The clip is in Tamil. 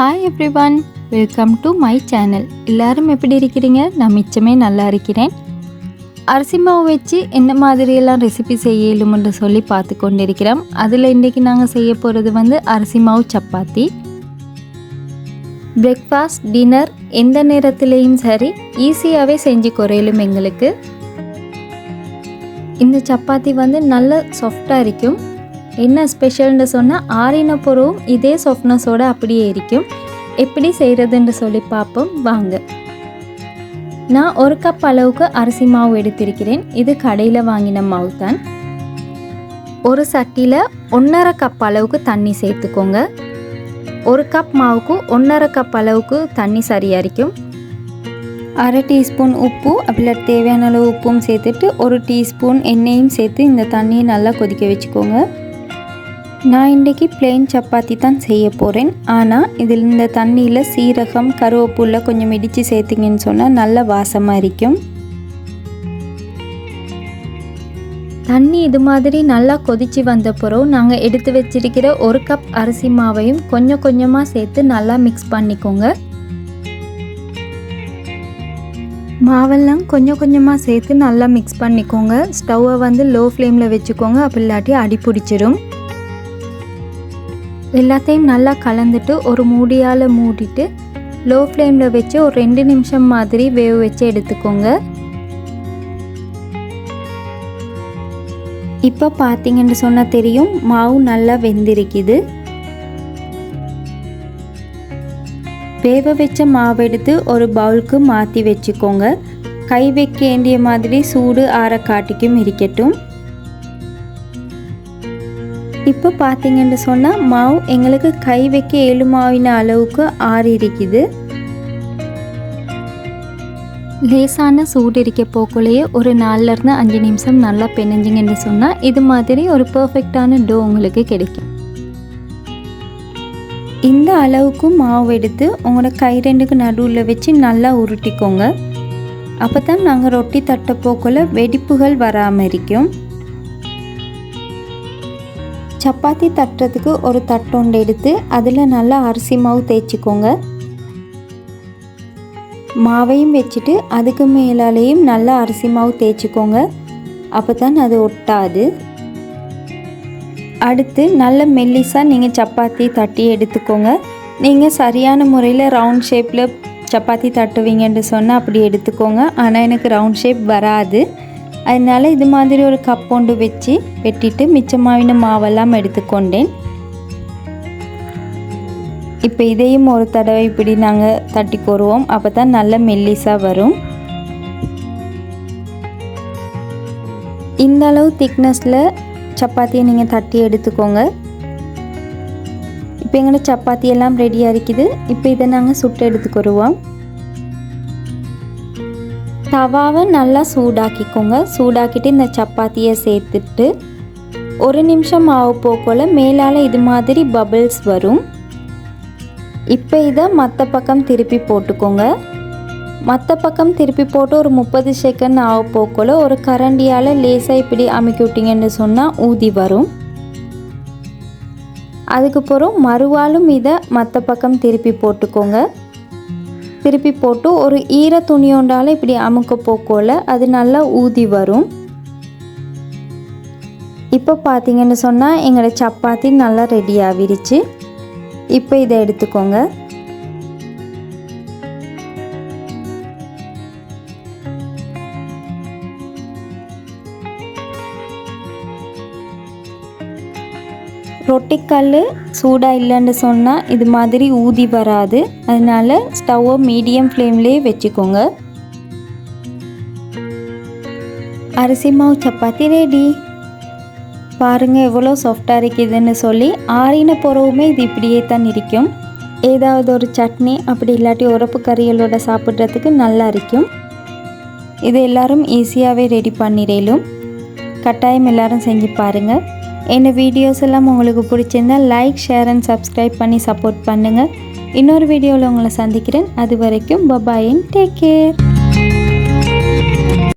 Hi everyone, welcome to my channel. எல்லாரும் எப்படி இருக்கிறீங்க? நான் மிச்சமே நல்லா இருக்கிறேன். அரிசி மாவு வச்சு என்ன மாதிரியெல்லாம் ரெசிபி செய்யலும்னு சொல்லி பார்த்து கொண்டிருக்கிறோம். அதில் இன்றைக்கி நாங்கள் செய்ய போகிறது அரிசி மாவு சப்பாத்தி. பிரேக்ஃபாஸ்ட், டின்னர் எந்த நேரத்துலேயும் சரி ஈஸியாகவே செஞ்சு குறையலும் எங்களுக்கு. இந்த சப்பாத்தி நல்ல சாஃப்டாக இருக்கும். என்ன ஸ்பெஷல்னு சொன்னால் ஆறின பொருளும் இதே சாஃப்ட்னஸோடு அப்படியே இருக்கும். எப்படி செய்கிறதுன்னு சொல்லி பார்ப்போம் வாங்க. நான் 1 கப் அளவுக்கு அரிசி மாவு எடுத்திருக்கிறேன். இது கடையில் வாங்கின மாவு தான். ஒரு சட்டியில் 1.5 கப் அளவுக்கு தண்ணி சேர்த்துக்கோங்க. 1 கப் மாவுக்கு 1.5 கப் அளவுக்கு தண்ணி சரியாக இருக்கும். 1/2 டீஸ்பூன் உப்பு, அப்படி தேவையான அளவு உப்பும் சேர்த்துட்டு 1 டீஸ்பூன் எண்ணெயும் சேர்த்து இந்த தண்ணியை நல்லா கொதிக்க வச்சுக்கோங்க. நான் இன்றைக்கி பிளெயின் சப்பாத்தி தான் செய்ய போகிறேன். ஆனால் இதில் இந்த தண்ணியில் சீரகம், கருவேப்பிலை கொஞ்சம் இடித்து சேர்த்திங்கன்னு சொன்னால் நல்ல வாசமாக இருக்கும். தண்ணி இது மாதிரி நல்லா கொதித்து வந்த பிறகு நாங்கள் எடுத்து வச்சிருக்கிற 1 கப் அரிசி மாவையும் கொஞ்சம் கொஞ்சமாக சேர்த்து நல்லா மிக்ஸ் பண்ணிக்கோங்க. மாவெல்லாம் கொஞ்சம் கொஞ்சமாக சேர்த்து நல்லா மிக்ஸ் பண்ணிக்கோங்க. ஸ்டவ்வை லோ ஃப்ளேமில் வச்சுக்கோங்க, அப்படி இல்லாட்டி அடி பிடிச்சிடும். எல்லாத்தையும் நல்லா கலந்துட்டு ஒரு மூடியால் மூடிட்டு லோ ஃப்ளேமில் வச்சு ஒரு 2 நிமிஷம் மாதிரி வேக வச்சு எடுத்துக்கோங்க. இப்போ பார்த்தீங்கன்னு சொன்னால் தெரியும், மாவு நல்லா வெந்திருக்குது. வேக வச்ச மாவு எடுத்து ஒரு பவுலுக்கு மாற்றி வச்சுக்கோங்க. கை வைக்க வேண்டிய மாதிரி சூடு ஆற காட்டிக்கும் இருக்கட்டும். இப்போ பார்த்தீங்கன்னு சொன்னால் மாவு எங்களுக்கு கை வைக்க ஏழுமாவின அளவுக்கு ஆறி இருக்குது. லேசான சூடு இருக்க போக்குள்ளேயே ஒரு 4லேருந்து 5 நிமிஷம் நல்லா பிணைஞ்சிங்கன்னு சொன்னால் இது மாதிரி ஒரு பர்ஃபெக்டான டோ உங்களுக்கு கிடைக்கும். இந்த அளவுக்கு மாவு எடுத்து உங்களோட கை 2க்கு நடுவில் வச்சு நல்லா உருட்டிக்கோங்க. அப்போ தான் நாங்கள் ரொட்டி தட்ட போக்குள்ள வெடிப்புகள் வராமல் இருக்கும். சப்பாத்தி தட்டுறதுக்கு ஒரு தட்டொண்டு எடுத்து அதில் நல்லா அரிசி மாவு தேய்ச்சிக்கோங்க. மாவையும் வச்சுட்டு அதுக்கு மேலாலேயும் நல்லா அரிசி மாவு தேய்ச்சிக்கோங்க. அப்போ தான் அது ஒட்டாது. அடுத்து நல்ல மெல்லிஸாக நீங்கள் சப்பாத்தி தட்டி எடுத்துக்கோங்க. நீங்கள் சரியான முறையில் ரவுண்ட் ஷேப்பில் சப்பாத்தி தட்டுவீங்கன்னு சொன்னால் அப்படி எடுத்துக்கோங்க. ஆனால் எனக்கு ரவுண்ட் ஷேப் வராது. அதனால் இது மாதிரி ஒரு கப் கொண்டு வச்சு வெட்டிட்டு மிச்சமாவின மாவெல்லாம் எடுத்துக்கொண்டேன். இப்போ இதையும் ஒரு தடவை இப்படி நாங்கள் தட்டி கோருவோம். அப்போ தான் நல்ல மெல்லிஸாக வரும். இந்த அளவு திக்னஸில் சப்பாத்தியை நீங்கள் தட்டி எடுத்துக்கோங்க. இப்போ எங்களோட சப்பாத்தியெல்லாம் ரெடியாக இருக்குது. இப்போ இதை நாங்கள் சுட்டு எடுத்துக்கொருவோம். தவாவை நல்லா சூடாக்கிக்கோங்க. சூடாக்கிட்டு இந்த சப்பாத்தியை சேர்த்துட்டு 1 நிமிஷம் மாவு போக்கோல மேலால் இது மாதிரி பபிள்ஸ் வரும். இப்போ இதை மற்ற பக்கம் திருப்பி போட்டுக்கோங்க. மற்ற பக்கம் திருப்பி போட்டு ஒரு 30 செகண்ட் ஆக போக்கோல ஒரு கரண்டியால் லேசாக இப்படி அமுக்கி விட்டிங்கன்னு சொன்னால் ஊதி வரும். அதுக்கப்புறம் மறுவாலும் இதை மற்ற பக்கம் திருப்பி போட்டுக்கோங்க. திருப்பி போட்டு ஒரு ஈர துணியோண்டால் இப்படி அமுக்க போக்கோல அது நல்லா ஊதி வரும். இப்போ பார்த்தீங்கன்னு சொன்னால் எங்களோட சப்பாத்தி நல்லா ரெடி ஆகிருச்சு. இப்போ இதை எடுத்துக்கோங்க. ரொட்டிக்கல் சூடாக இல்லைன்னு சொன்னால் இது மாதிரி ஊதி வராது. அதனால் ஸ்டவ்வை மீடியம் ஃப்ளேம்லேயே வச்சுக்கோங்க. அரிசி மாவு சப்பாத்தி ரெடி. பாருங்கள் எவ்வளோ சாஃப்டாக இருக்குதுன்னு சொல்லி. ஆறின பிறகுமே இது இப்படியே தான் இருக்கும். ஏதாவது ஒரு சட்னி அப்படி இல்லாட்டி உரப்பு கறிகளோட சாப்பிட்றதுக்கு நல்லா இருக்கும். இது எல்லோரும் ஈஸியாகவே ரெடி பண்ணிடலும். கட்டாயம் எல்லோரும் செஞ்சு பாருங்கள். என்ன வீடியோஸ் எல்லாம் உங்களுக்கு பிடிச்சிருந்தால் லைக், ஷேர் அண்ட் சப்ஸ்கிரைப் பண்ணி சப்போர்ட் பண்ணுங்கள். இன்னொரு வீடியோவில் உங்களை சந்திக்கிறேன். அது வரைக்கும் பபாய் அண்ட் டேக் கேர்.